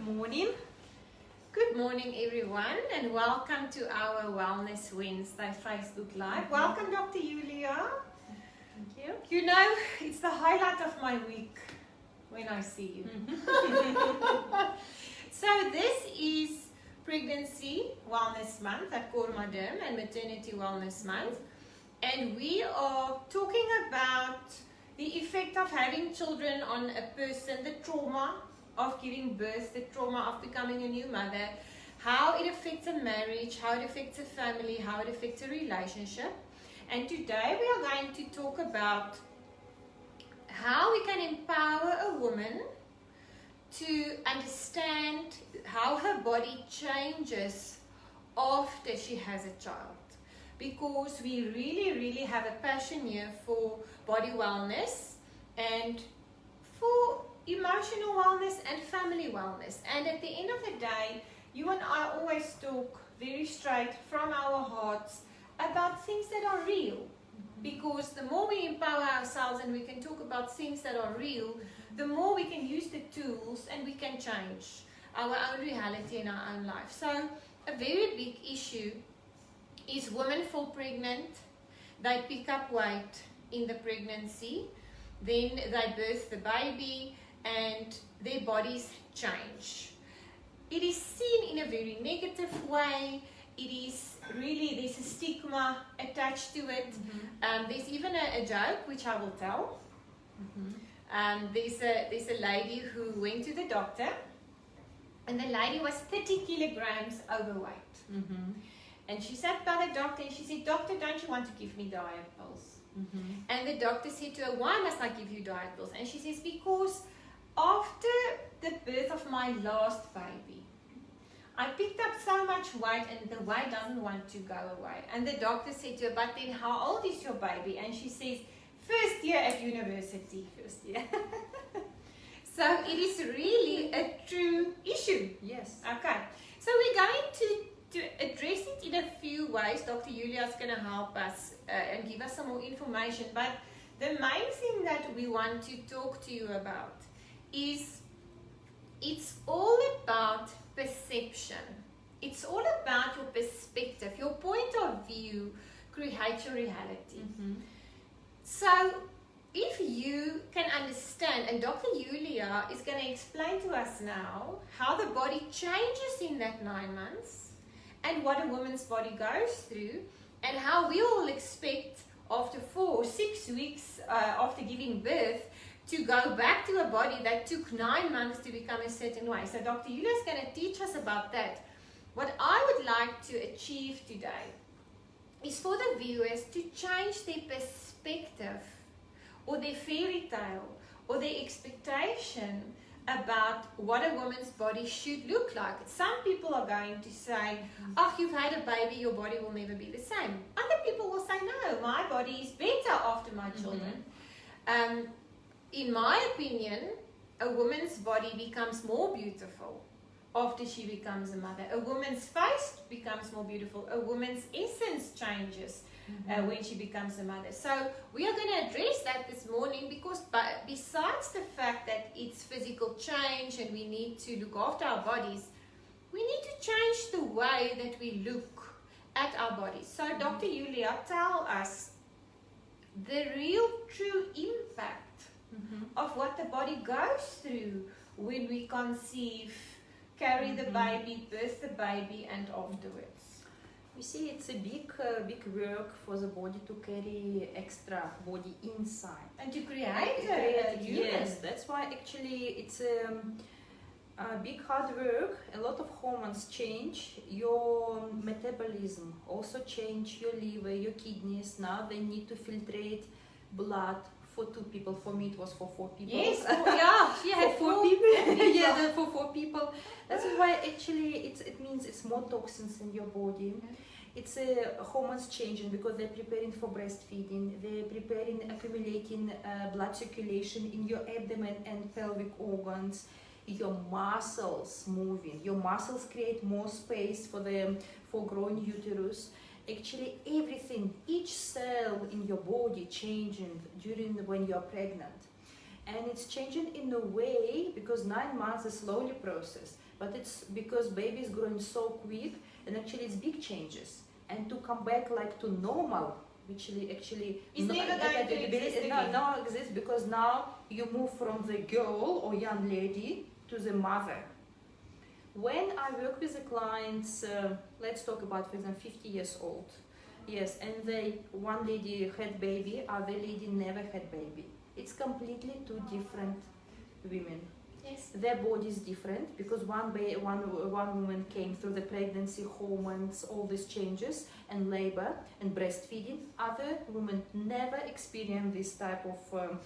morning. Good morning, everyone, and welcome to our Wellness Wednesday Facebook Live. Welcome, Dr. Julia. Thank you. You know, it's the highlight of my week when I see you. So this is Pregnancy Wellness Month at Cormadum and Maternity Wellness Month. And we are talking about the effect of having children on a person, the trauma of giving birth, the trauma of becoming a new mother, how it affects a marriage, how it affects a family, how it affects a relationship. And today we are going to talk about how we can empower a woman to understand how her body changes after she has a child. Because we really have a passion here for body wellness and for emotional wellness and family wellness. And at the end of the day, you and I always talk very straight from our hearts about things that are real. Because the more we empower ourselves and we can talk about things that are real, the more we can use the tools and we can change our own reality in our own life. So a very big issue is women fall pregnant, they pick up weight in the pregnancy, then they birth the baby and their bodies change. It is seen in a very negative way. It is really, there's a stigma attached to it. There's even a joke which I will tell. There's a lady who went to the doctor and the lady was 30 kilograms overweight. And she sat by the doctor and she said, "Doctor, don't you want to give me diet pills?" And the doctor said to her, "Why must I give you diet pills?" And she says, "Because after the birth of my last baby, I picked up so much weight and the weight doesn't want to go away." And the doctor said to her, "But then how old is your baby?" And she says, "First year at university." First year. So it is really a true issue. Yes. Okay. So we're going to address it in a few ways. Dr. Julia is going to help us and give us some more information. But the main thing that we want to talk to you about is it's all about perception. It's all about your perspective. Your point of view creates your reality. So if you can understand, and Dr. Julia is going to explain to us now how the body changes in that 9 months and what a woman's body goes through and how we all expect after 4 or 6 weeks after giving birth to go back to a body that took 9 months to become a certain way. So Dr. Julia is going to teach us about that. What I would like to achieve today is for the viewers to change their perspective or their fairy tale or their expectation about what a woman's body should look like. Some people are going to say, "Oh, you've had a baby, your body will never be the same." Other people will say, "No, my body is better after my children." In my opinion, a woman's body becomes more beautiful after she becomes a mother. A woman's face becomes more beautiful. A woman's essence changes when she becomes a mother. So we are going to address that this morning because besides the fact that it's physical change and we need to look after our bodies, we need to change the way that we look at our bodies. So Dr. Julia, tell us the real true impact of what the body goes through when we conceive, carry the baby, birth the baby, and afterwards. You see, it's a big work for the body to carry extra body inside. And to create a human. Yes, that's why actually it's a big hard work. A lot of hormones change. Your metabolism also change, your liver, your kidneys. Now they need to filtrate blood for 2 people. For me it was for 4 people. Yes, she had for 4 people. Yeah, for 4 people. That's why actually it means it's more toxins in your body. It's hormones changing because they're preparing for breastfeeding. They're preparing accumulating blood circulation in your abdomen and pelvic organs. Your muscles moving. Your muscles create more space for growing uterus. Actually everything, each cell in your body changing when you're pregnant. And it's changing in a way because 9 months is slowly process, but it's because baby is growing so quick, and actually it's big changes. And to come back like to normal, which actually It's never going to exist again. no exists, because now you move from the girl or young lady to the mother. When I work with the clients, let's talk about, for example, 50 years old. Yes, and one lady had baby, other lady never had baby. It's completely two different women. Yes. Their body is different because one woman came through the pregnancy, hormones, all these changes, and labor and breastfeeding. Other women never experienced this type of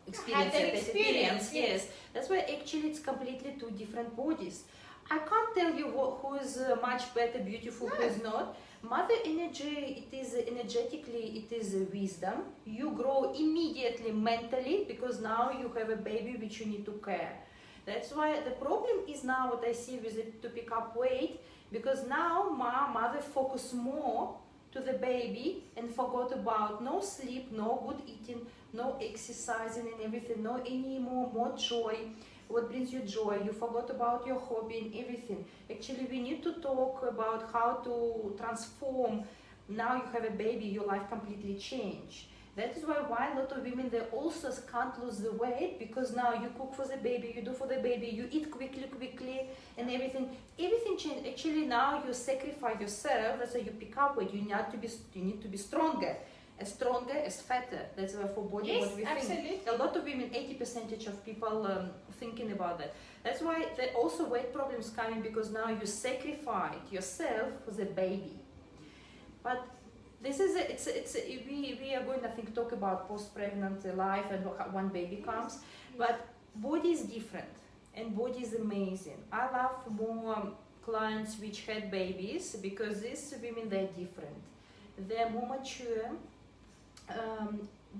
experience. Yes, that's why actually it's completely two different bodies. I can't tell you who's much better, beautiful, who's not. Mother energy, it is energetically, it is wisdom. You grow immediately mentally because now you have a baby which you need to care. That's why the problem is now what I see with it to pick up weight, because now mother focus more to the baby and forgot about no sleep, no good eating, no exercising and everything, no any more joy. What brings you joy? You forgot about your hobby and everything. Actually, we need to talk about how to transform. Now you have a baby, your life completely changed. That is why a lot of women, they also can't lose the weight, because now you cook for the baby, you do for the baby, you eat quickly, and everything changed. Actually, now you sacrifice yourself. That's why you pick up weight. You need to be stronger. As stronger, as fatter. That's why for body, yes, what we absolutely. think. A lot of women, 80% of people thinking about that. That's why there also weight problems coming, because now you sacrifice yourself for the baby. But this is we are going, I think, talk about post-pregnant life and when baby comes. But body is different, and body is amazing. I love more clients which had babies, because these women, they're different. They're more mature.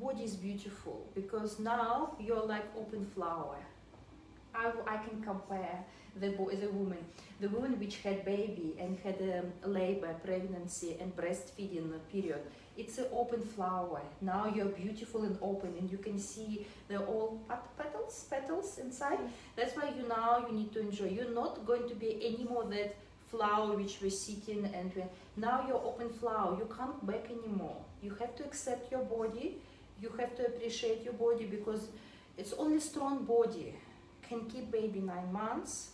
Body is beautiful, because now you're like open flower. I can compare the woman which had baby and had labor, pregnancy and breastfeeding period. It's an open flower. Now you're beautiful and open, and you can see they're all petals inside. That's why you need to enjoy. You're not going to be any more that flower which we're sitting, and now you're open flower. You can't back anymore. You have to accept your body. You have to appreciate your body, because it's only strong body can keep baby 9 months,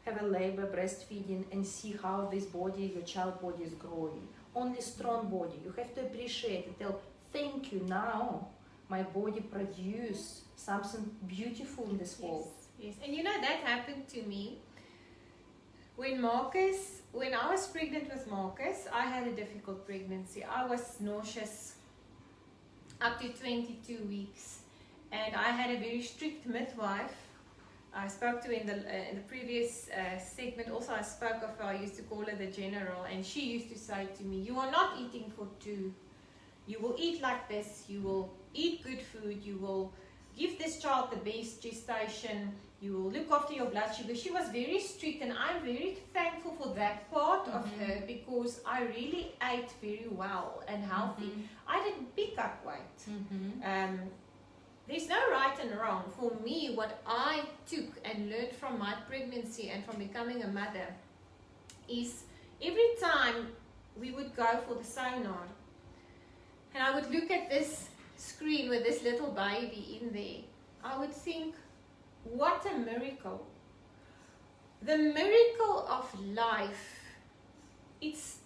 have a labor, breastfeeding, and see how this body, your child body, is growing. Only strong body. You have to appreciate and tell, thank you, now my body produce something beautiful in this world. Yes, and that happened to me. When I was pregnant with Marcus, I had a difficult pregnancy. I was nauseous up to 22 weeks, and I had a very strict midwife. I spoke to in the previous segment. Also, I spoke of her. I used to call her the general, and she used to say to me, "You are not eating for two. You will eat like this. You will eat good food. You will give this child the best gestation. You will look after your blood sugar." She was very strict, and I'm very thankful for that part of her, because I really ate very well and healthy. I didn't pick up weight. There's no right and wrong. For me, what I took and learned from my pregnancy and from becoming a mother is every time we would go for the sonar, and I would look at this screen with this little baby in there, I would think, what a miracle. The miracle of life, it's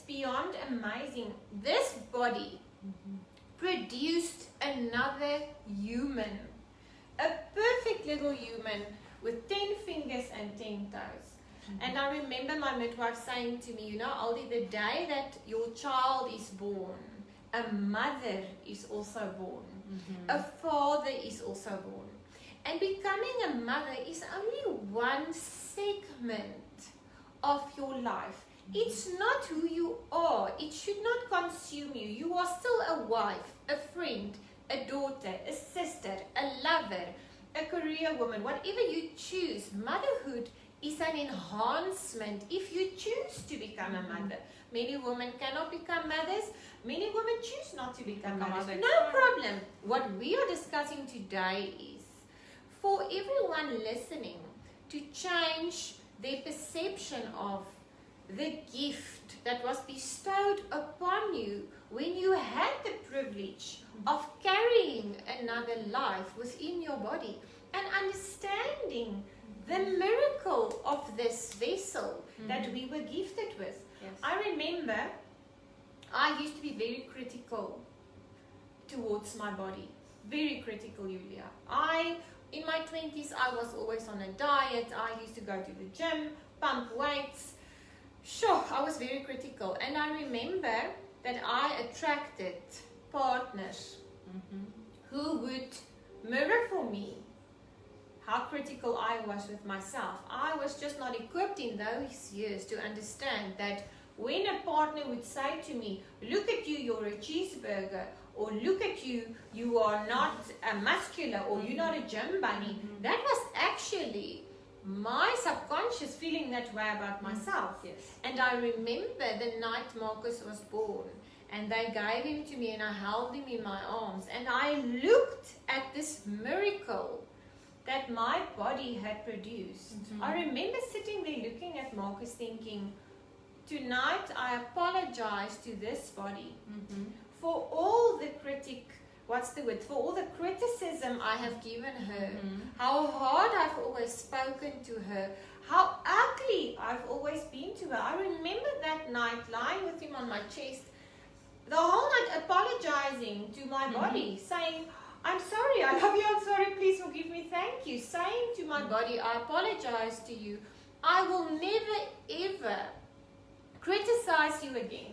beyond amazing. This body produced another human, a perfect little human with 10 fingers and 10 toes. And I remember my midwife saying to me, Aldi, the day that your child is born, a mother is also born, a father is also born. And becoming a mother is only one segment of your life. It's not who you are. It should not consume you. You are still a wife, a friend, a daughter, a sister, a lover, a career woman. Whatever you choose, motherhood is an enhancement if you choose to become a mother. Many women cannot become mothers. Many women choose not to become mothers. No problem. What we are discussing today is for everyone listening to change their perception of the gift that was bestowed upon you when you had the privilege of carrying another life within your body and understanding the miracle of this vessel that we were gifted with. Yes. I remember I used to be very critical towards my body. Very critical, Julia. In my 20s, I was always on a diet. I used to go to the gym, pump weights. Sure, I was very critical. And I remember that I attracted partners who would mirror for me how critical I was with myself. I was just not equipped in those years to understand that when a partner would say to me, look at you, you're a cheeseburger, or look at you, you are not a muscular, or you're not a gym bunny, that was actually my subconscious feeling that way about myself. Yes. And I remember the night Marcus was born, and they gave him to me and I held him in my arms, and I looked at this miracle that my body had produced. I remember sitting there looking at Marcus thinking, tonight I apologize to this body for all the for all the criticism I have given her, how hard I've always spoken to her, how ugly I've always been to her. I remember that night lying with him on my chest, the whole night apologizing to my body, saying, I'm sorry, I love you, I'm sorry, please forgive me, thank you. Saying to my body, I apologize to you. I will never ever criticize you again.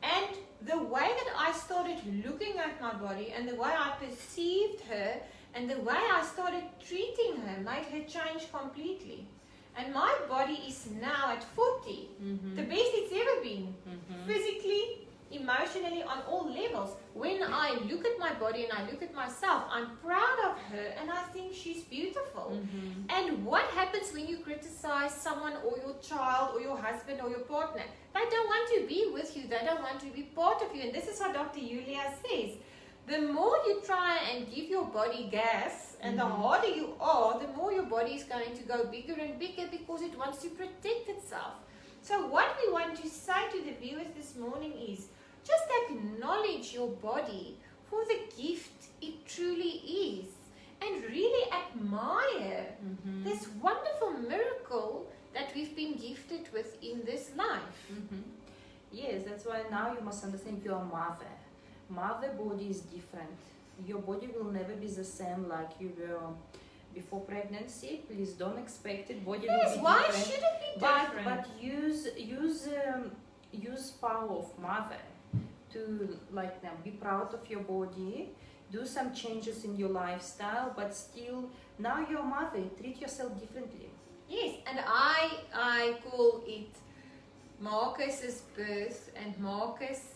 And the way that I started looking at my body and the way I perceived her and the way I started treating her made her change completely. And my body is now at 40, the best it's ever been, physically, emotionally, on all levels. When I look at my body and I look at myself, I'm proud of her and I think she's beautiful. And what happens when you criticize someone or your child or your husband or your partner? They don't want to be with you. They don't want to be part of you. And this is what Dr. Julia says. The more you try and give your body gas and the harder you are, the more your body is going to go bigger and bigger because it wants to protect itself. So what we want to say to the viewers this morning is, just acknowledge your body for the gift it truly is and really admire this wonderful miracle that we've been gifted with in this life. Yes, that's why now you must understand you are mother. Mother body is different. Your body will never be the same like you were before pregnancy. Please don't expect it. Body will be why different. should it be different? But use power of mother to be proud of your body, do some changes in your lifestyle, but still now you're a mother, treat yourself differently. Yes, and I call it Marcus's birth, and Marcus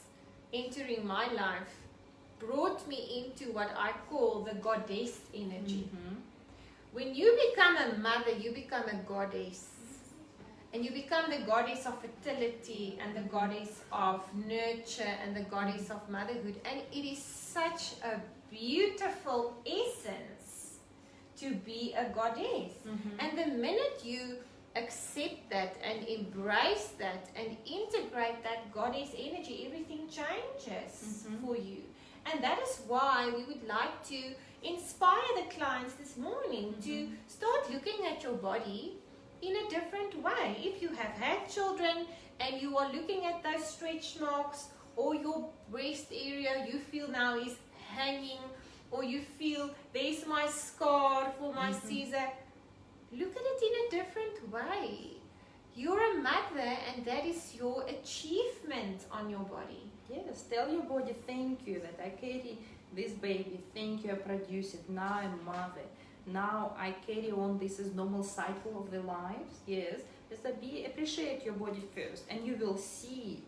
entering my life brought me into what I call the goddess energy. When you become a mother, you become a goddess. And you become the goddess of fertility and the goddess of nurture and the goddess of motherhood. And it is such a beautiful essence to be a goddess. And the minute you accept that and embrace that and integrate that goddess energy, everything changes for you. And that is why we would like to inspire the clients this morning to start looking at your body in a different way. If you have had children and you are looking at those stretch marks, or your breast area you feel now is hanging, or you feel there's my scar for my Caesar, look at it in a different way. You're a mother and that is your achievement on your body. Yes, tell your body thank you that I carry this baby, thank you I produce it, now I'm mother. Now I carry on, this is normal cycle of the lives. Yes, just appreciate your body first, and you will see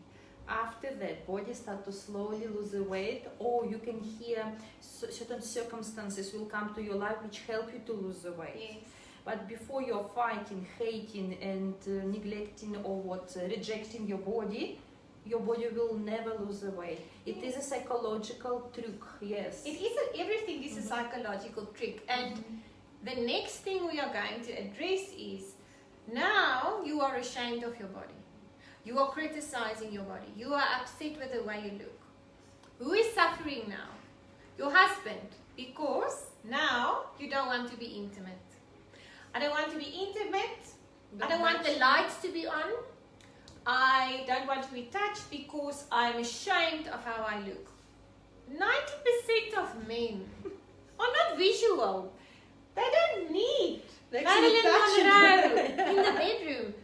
after that body start to slowly lose the weight, or you can hear certain circumstances will come to your life which help you to lose the weight. Yes. But before you're fighting, hating, and neglecting or rejecting your body will never lose the weight. It is a psychological trick, yes. It is everything is a psychological trick. And the next thing we are going to address is, now you are ashamed of your body. You are criticizing your body. You are upset with the way you look. Who is suffering now? Your husband. Because now you don't want to be intimate. I don't want to be intimate. I don't want the lights to be on. I don't want to be touched because I'm ashamed of how I look. 90% of men are not visual. They don't need Marilyn Monroe in the bedroom.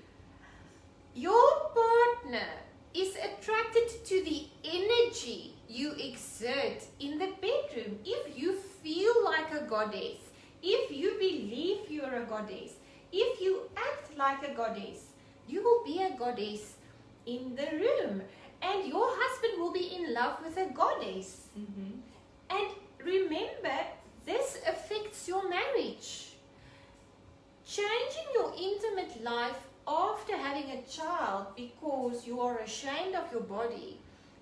Your partner is attracted to the energy you exert in the bedroom. If you feel like a goddess, if you believe you're a goddess, if you act like a goddess, you will be a goddess in the room, and your husband will be in love with a goddess. And remember, this affects your marriage. Changing your intimate life after having a child because you are ashamed of your body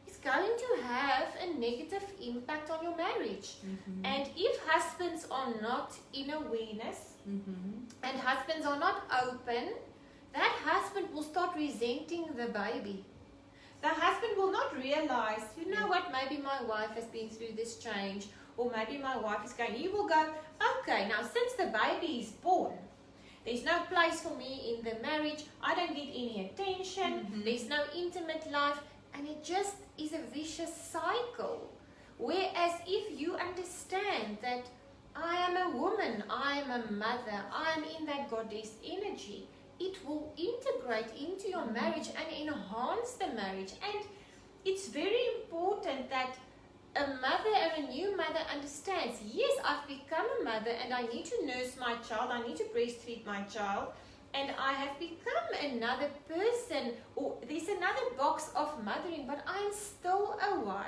is going to have a negative impact on your marriage. And if husbands are not in awareness and husbands are not open, that husband will start resenting the baby. The husband will not realize, you know what, maybe my wife has been through this change, or maybe my wife is going, he will go, okay, now since the baby is born, there's no place for me in the marriage, I don't get any attention, there's no intimate life, and it just is a vicious cycle. Whereas if you understand that I am a woman, I am a mother, I am in that goddess energy, it will integrate into your marriage and enhance the marriage. And it's very important that a mother or a new mother understands, yes, I've become a mother and I need to nurse my child, I need to breastfeed my child, and I have become another person, or there's another box of mothering, but I'm still a wife,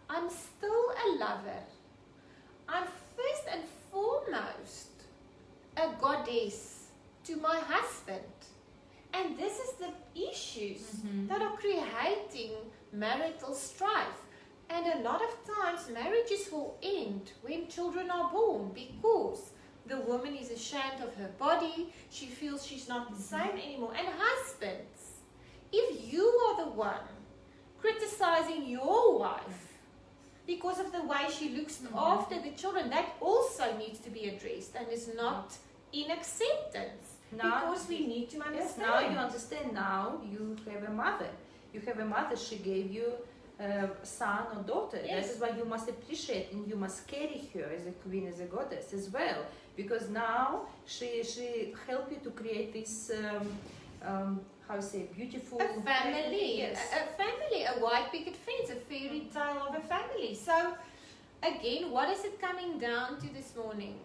I'm still a lover, I'm first and foremost a goddess to my husband. And this is the issues that are creating marital strife. And a lot of times marriages will end when children are born because the woman is ashamed of her body, she feels she's not the same anymore. And husbands, if you are the one criticizing your wife because of the way she looks after the children, that also needs to be addressed and is not in acceptance. Now, because we need to understand. Yes, now you understand. Now you have a mother. You have a mother. She gave you a son or daughter. Yes. That is why you must appreciate and you must carry her as a queen, as a goddess as well. Because now she helped you to create this how to say, beautiful a family. Yes. A family, a white picket fence, a fairy tale of a family. So again, what is it coming down to this morning?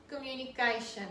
Communication.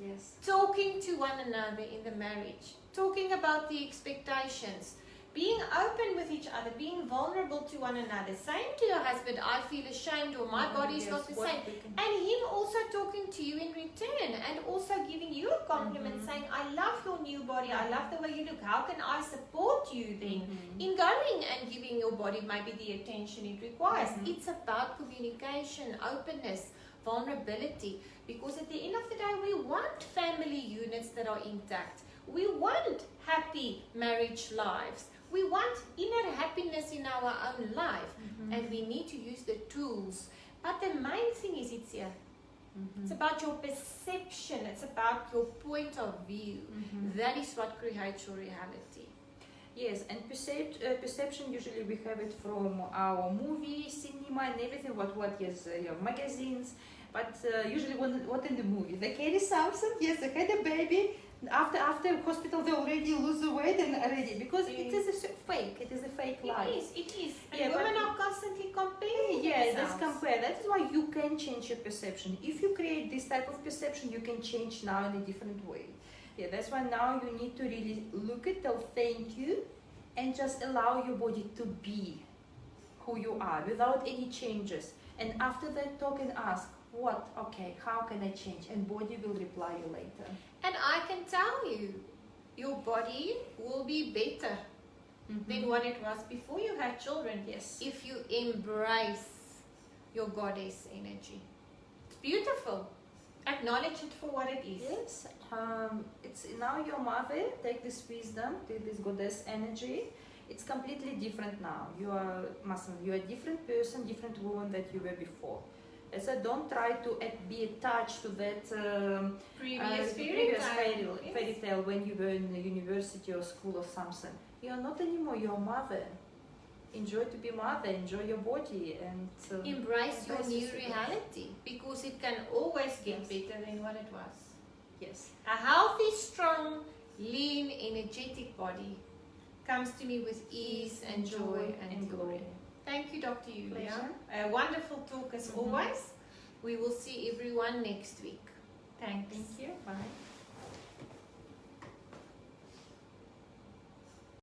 Yes. Talking to one another in the marriage, talking about the expectations, being open with each other, being vulnerable to one another, saying to your husband, I feel ashamed, or my body is not the same, and him also talking to you in return, and also giving you a compliment, saying, I love your new body, I love the way you look, how can I support you then in going and giving your body maybe the attention it requires? It's about communication, openness, vulnerability, because at the end of the day we want family units that are intact, we want happy marriage lives, we want inner happiness in our own life, and we need to use the tools. But the main thing is it's here. It's about your perception, it's about your point of view. That is what creates your reality. Yes, and perception, usually we have it from our movies, cinema and everything, your magazines. But usually what in the movie? They carry something, yes, they had a baby, after hospital they already lose the weight and already, because it is a fake, it is a fake life. It is. And Yeah, women are constantly comparing Yeah, themselves. let's compare. That is why you can change your perception. If you create this type of perception, you can change now in a different way. Yeah, that's why now you need to really look at, tell thank you, and just allow your body to be who you are without any changes. And after that, talk and ask, What? Okay, how can I change? And body will reply you later. And I can tell you, your body will be better than what it was before you had children. Yes. If you embrace your goddess energy. It's beautiful. Acknowledge it for what it is. Yes. It's now your mother. Take this wisdom, take this goddess energy. It's completely different now. You are a different person, different woman that you were before. I said, don't try to be attached to that Previous fairy tale when you were in the university or school or something. You are not anymore. You are mother. Enjoy to be mother. Enjoy your body and embrace your new yourself. reality, because it can always get better than what it was. Yes. A healthy, strong, lean, energetic body comes to me with ease and joy and glory. Thank you, Dr. Julia. Pleasure. A wonderful talk as always. We will see everyone next week. Thanks. Thank you. Bye.